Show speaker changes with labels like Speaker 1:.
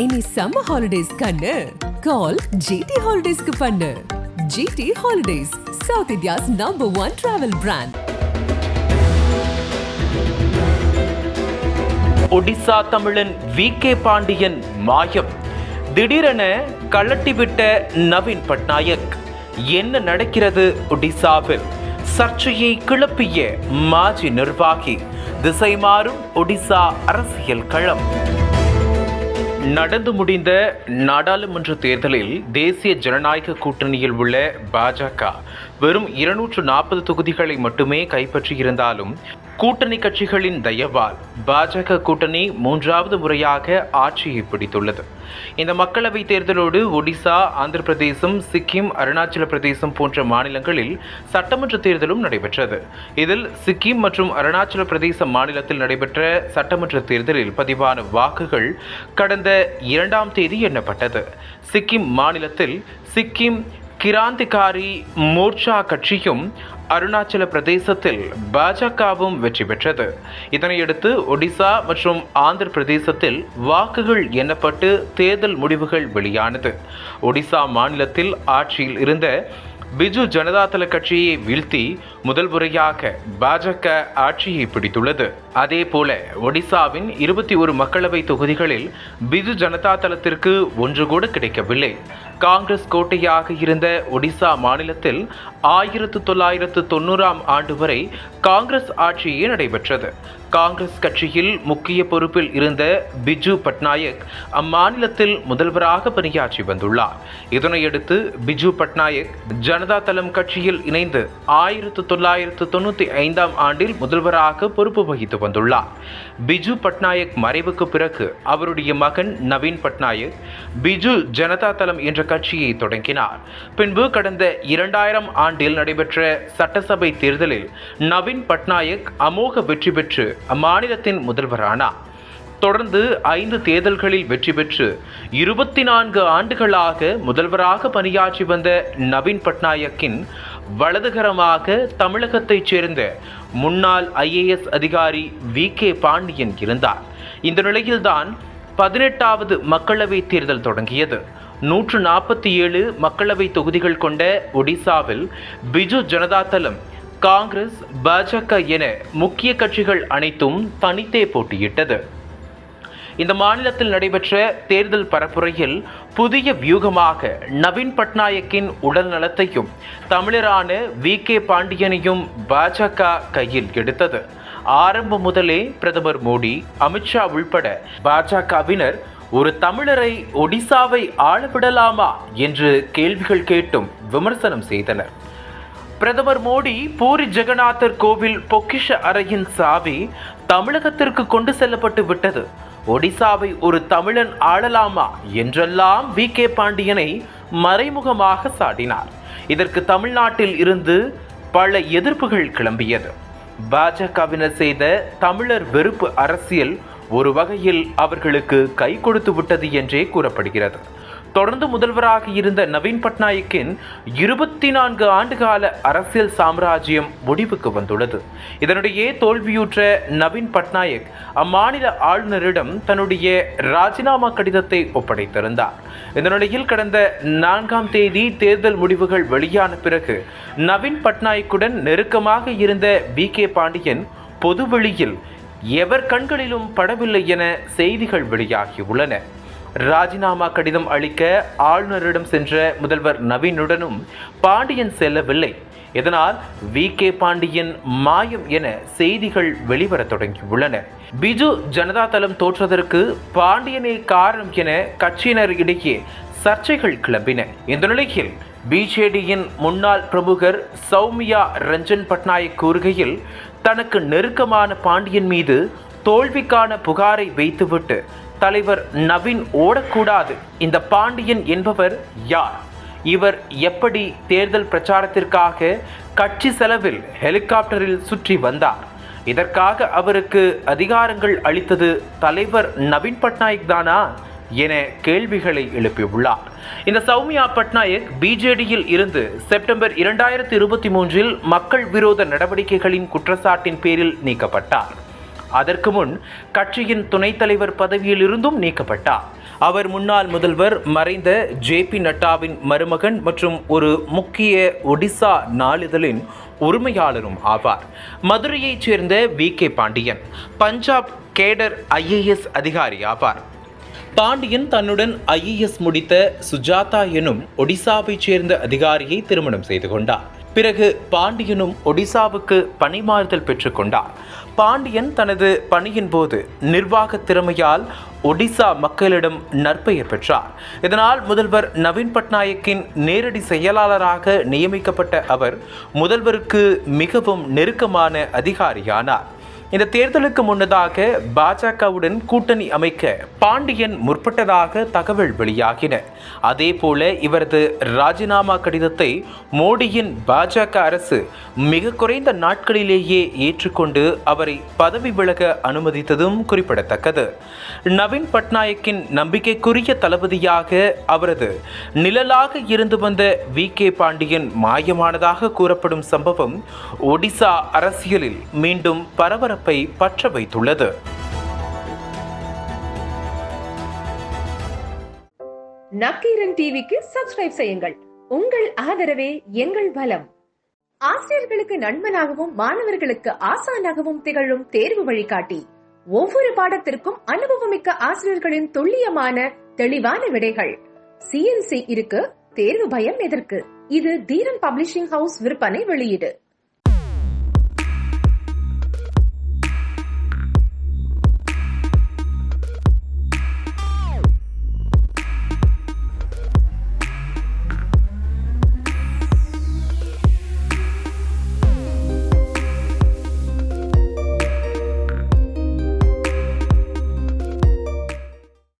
Speaker 1: இனி summer holidays கண்ணு கால் GT ஹாலிடேஸ்க்கு பண்ணு. GT holidays, south India's #1 travel brand.
Speaker 2: Odisha தமிழன் வி.கே. பாண்டியன் மாயம். திடீரென கலட்டிவிட்ட நவீன் பட்நாயக். என்ன நடக்கிறது ஒடிசாவில்? சர்ச்சையை கிளப்பிய மாஜி நிர்வாகி. திசை மாறும் ஒடிசா அரசியல் களம். நடந்து முடிந்த நாடாளுமன்ற தேர்தலில் தேசிய ஜனநாயக கூட்டணியில் உள்ள பாஜக வெறும் 240 தொகுதிகளை மட்டுமே கைப்பற்றியிருந்தாலும் கூட்டணி கட்சிகளின் தயவால் பாஜக கூட்டணி 3வது முறையாக ஆட்சியை பிடித்துள்ளது. இந்த மக்களவை தேர்தலோடு ஒடிசா, ஆந்திர பிரதேசம், சிக்கிம், அருணாச்சல பிரதேசம் போன்ற மாநிலங்களில் சட்டமன்ற தேர்தலும் நடைபெற்றது. இதில் சிக்கிம் மற்றும் அருணாச்சல பிரதேச மாநிலத்தில் நடைபெற்ற சட்டமன்ற தேர்தலில் பதிவான வாக்குகள் கடந்த 2ஆம் தேதி எண்ணப்பட்டது. சிக்கிம் மாநிலத்தில் சிக்கிம் கிராந்திகாரி மோர்ச்சா கட்சியும், அருணாச்சல பிரதேசத்தில் பாஜகவும் வெற்றி பெற்றது. இதனையடுத்து ஒடிசா மற்றும் ஆந்திர பிரதேசத்தில் வாக்குகள் எண்ணப்பட்டு தேர்தல் முடிவுகள் வெளியானது. ஒடிசா மாநிலத்தில் ஆட்சியில் இருந்த பிஜு ஜனதாதள கட்சியை வீழ்த்தி முதல் முறையாக பாஜக ஆட்சியை பிடித்துள்ளது. அதே போல ஒடிசாவின் 21 மக்களவை தொகுதிகளில் பிஜு ஜனதாதளத்திற்கு ஒன்று கூட கிடைக்கவில்லை. காங்கிரஸ் கோட்டையாக இருந்த ஒடிசா மாநிலத்தில் 1990ஆம் ஆண்டு வரை காங்கிரஸ் ஆட்சியே நடைபெற்றது. காங்கிரஸ் கட்சியில் முக்கிய பொறுப்பில் இருந்த பிஜு பட்நாயக் அம்மாநிலத்தில் முதல்வராக பணியாற்றி வந்துள்ளார். இதனையடுத்து பிஜு பட்நாயக் ஜனதாதளம் கட்சியில் இணைந்து 1995ஆம் ஆண்டில் முதல்வராக பொறுப்பு வகித்து வந்துள்ளார். பிஜு பட்நாயக் மறைவுக்கு பிறகு அவருடைய மகன் நவீன் பட்நாயக் பிஜு ஜனதாதளம் என்ற கட்சியை தொடங்கினார். பின்பு கடந்த 2000ஆம் ஆண்டில் நடைபெற்ற சட்டசபை தேர்தலில் நவீன் பட்நாயக் அமோக வெற்றி பெற்று அம்மாநிலத்தின் முதல்வரானார். தொடர்ந்து 5 தேர்தல்களில் வெற்றி பெற்று 24 ஆண்டுகளாக முதல்வராக பணியாற்றி வந்த நவீன் பட்நாயக்கின் வலதுகரமாக தமிழகத்தைச் சேர்ந்த முன்னாள் IAS அதிகாரி வி.கே. பாண்டியன் இருந்தார். இந்த நிலையில்தான் 18வது மக்களவை தேர்தல் தொடங்கியது. 147 மக்களவை தொகுதிகள் கொண்ட ஒடிசாவில் பிஜு ஜனதாதளம், காங்கிரஸ், பாஜக என முக்கிய கட்சிகள் அனைத்தும் தனித்தே போட்டியிட்டது. இந்த மாநிலத்தில் நடைபெற்ற தேர்தல் பரப்புரையில் புதிய வியூகமாக நவீன் பட்நாயக்கின் உடல் நலத்தையும் தமிழரான வி.கே. பாண்டியனையும் பாஜக கையில் எடுத்தது. ஆரம்பம் முதலே பிரதமர் மோடி, அமித்ஷா உள்பட பாஜகவினர் ஒரு தமிழரை ஒடிசாவை ஆளவிடலாமா என்று கேள்விகள் கேட்டும் விமர்சனம் செய்தனர். பிரதமர் மோடி பூரி ஜெகநாதர் கோவில் பொக்கிஷ அறையின் சாவி தமிழகத்திற்கு கொண்டு செல்லப்பட்டு விட்டது, ஒடிசாவை ஒரு தமிழன் ஆளலாமா என்றெல்லாம் வி.கே. பாண்டியனை மறைமுகமாக சாடினார். இதற்கு தமிழ்நாட்டில் இருந்து பல எதிர்ப்புகள் கிளம்பியது. பாஜகவினர் செய்த தமிழர் வெறுப்பு அரசியல் ஒரு வகையில் அவர்களுக்கு கை கொடுத்து விட்டது என்றே கூறப்படுகிறது. தொடர்ந்து முதல்வராக இருந்த நவீன் பட்நாயக்கின் 24 ஆண்டுகால அரசியல் சாம்ராஜ்யம் முடிவுக்கு வந்துள்ளது. இதனிடையே தோல்வியுற்ற நவீன் பட்நாயக் அம்மாநில ஆளுநரிடம் தன்னுடைய ராஜினாமா கடிதத்தை ஒப்படைத்திருந்தார். இந்த நிலையில் கடந்த 4ஆம் தேதி தேர்தல் முடிவுகள் வெளியான பிறகு நவீன் பட்நாயக்குடன் நெருக்கமாக இருந்த வி.கே. பாண்டியன் பொதுவெளியில் எவர் கண்களிலும் படவில்லை என செய்திகள் வெளியாகியுள்ளன. ராஜினாமா கடிதம் அளிக்க ஆளுநரிடம் சென்ற முதல்வர் நவீனுடனும் பாண்டியன் செல்லவில்லை. இதனால் வி.கே. பாண்டியன் மாயம் என செய்திகள் வெளிவர தொடங்கியுள்ளன. பிஜு ஜனதாதளம் தோற்றதற்கு பாண்டியனே காரணம் என கட்சியினர் இடையே சர்ச்சைகள் கிளம்பின. இந்த நிலையில் பிஜேடியின் முன்னாள் பிரமுகர் சௌமியா ரஞ்சன் பட்நாயக் கூறுகையில், தனக்கு நெருக்கமான பாண்டியன் மீது தோல்விக்கான புகாரை வைத்துவிட்டு தலைவர் நவீன் ஓடக்கூடாது. இந்த பாண்டியன் என்பவர் யார்? இவர் எப்படி தேர்தல் பிரச்சாரத்திற்காக கட்சி செலவில் ஹெலிகாப்டரில் சுற்றி வந்தார்? இதற்காக அவருக்கு அதிகாரங்கள் அளித்தது தலைவர் நவீன் பட்நாயக் தானா என கேள்விகளை எழுப்பியுள்ளார். இந்த சௌமியா பட்நாயக் பிஜேடியில் இருந்து செப்டம்பர் 2023இல் மக்கள் விரோத நடவடிக்கைகளின் குற்றச்சாட்டின் பேரில் நீக்கப்பட்டார். அதற்கு முன் கட்சியின் துணைத் தலைவர் பதவியில் இருந்தும் நீக்கப்பட்டார். அவர் முன்னாள் முதல்வர் மறைந்த ஜே.பி. நட்டாவின் மருமகன் மற்றும் ஒரு முக்கிய ஒடிசா நாளிதழின் உரிமையாளரும் ஆவார். மதுரையைச் சேர்ந்த வி.கே. பாண்டியன் பஞ்சாப் கேடர் IAS அதிகாரி ஆவார். பாண்டியன் தன்னுடன் IAS முடித்த சுஜாதா எனும் ஒடிசாவைச் சேர்ந்த அதிகாரியை திருமணம் செய்து கொண்டார். பிறகு பாண்டியனும் ஒடிசாவுக்கு பணிமாறுதல் பெற்றுக்கொண்டார். பாண்டியன் தனது பணியின் போது நிர்வாக திறமையால் ஒடிசா மக்களிடம் நற்பெயர் பெற்றார். இதனால் முதல்வர் நவீன் பட்நாயக்கின் நேரடி செயலாளராக நியமிக்கப்பட்ட அவர் முதல்வருக்கு மிகவும் நெருக்கமான அதிகாரியானார். இந்த தேர்தலுக்கு முன்னதாக பாஜகவுடன் கூட்டணி அமைக்க பாண்டியன் முற்பட்டதாக தகவல் வெளியாகின. அதேபோல இவரது ராஜினாமா கடிதத்தை மோடியின் பாஜக அரசு மிக குறைந்த நாட்களிலேயே ஏற்றுக்கொண்டு அவரை பதவி விலக அனுமதித்ததும் குறிப்பிடத்தக்கது. நவீன் பட்நாயக்கின் நம்பிக்கைக்குரிய தளபதியாக அவரது நிழலாக இருந்து வந்த வி.கே. பாண்டியன் மாயமானதாக கூறப்படும் சம்பவம் ஒடிசா அரசியலில் மீண்டும் பரபரப்பை பற்ற வைத்துள்ளது.
Speaker 3: நக்கீரன் டிவிக்கு சப்ஸ்கிரைப் செய்யுங்கள். உங்கள் ஆதரவே எங்கள் பலம். ஆசிரியர்களுக்கு நண்பனாகவும் மாணவர்களுக்கு ஆசானாகவும் திகழும் தேர்வு வழிகாட்டி. ஒவ்வொரு பாடத்திற்கும் அனுபவமிக்க ஆசிரியர்களின் துல்லியமான தெளிவான விடைகள். CNC இருக்கு, தேர்வு பயம் எதற்கு? இது தீரன் பப்ளிஷிங் ஹவுஸ் விற்பனை வெளியீடு.